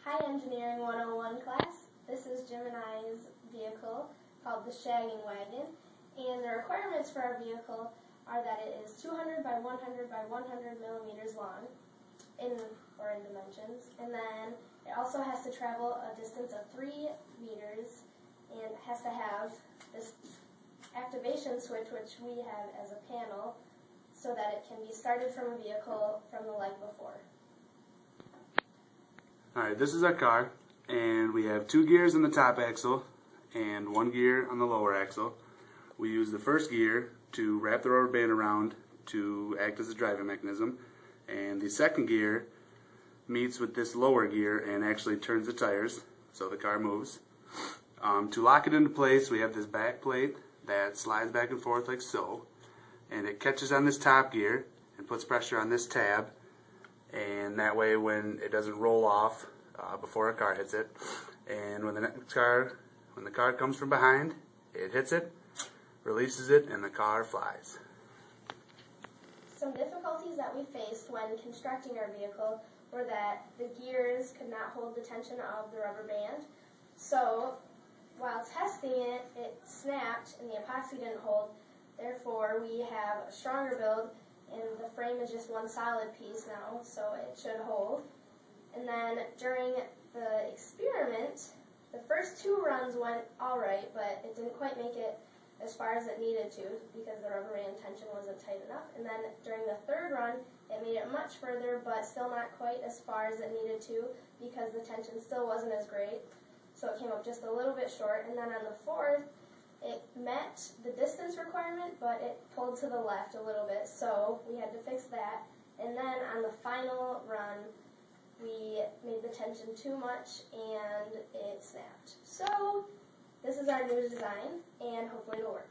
Hi Engineering 101 class. This is Jim and I's vehicle called the shagging wagon, and the requirements for our vehicle are that it is 200 by 100 by 100 millimeters long in dimensions, and then it also has to travel a distance of 3 meters and has to have this activation switch, which we have as a panel, so that it can be started from a vehicle from the leg before. Alright, this is our car, and we have 2 gears in the top axle and 1 gear on the lower axle. We use the first gear to wrap the rubber band around to act as a driving mechanism, and the second gear meets with this lower gear and actually turns the tires so the car moves. To lock it into place, we have this back plate that slides back and forth like so, and it catches on this top gear and puts pressure on this tab, and that way when it doesn't roll off before a car hits it, and when the car comes from behind, it hits it, releases it, and the car flies. Some difficulties that we faced when constructing our vehicle were that the gears could not hold the tension of the rubber band. So while testing it, it snapped and the epoxy didn't hold. Therefore, we have a stronger build, and the frame is just one solid piece now, so it should hold. And then during the experiment, the first 2 runs went alright, but it didn't quite make it as far as it needed to because the rubber band tension wasn't tight enough. And then during the 3rd run, it made it much further, but still not quite as far as it needed to because the tension still wasn't as great. So it came up just a little bit short. And then on the 4th, it met the distance requirement, but it pulled to the left a little bit, so we had to fix that. And then on the final run, we made the tension too much and it snapped. So this is our new design, and hopefully it'll work.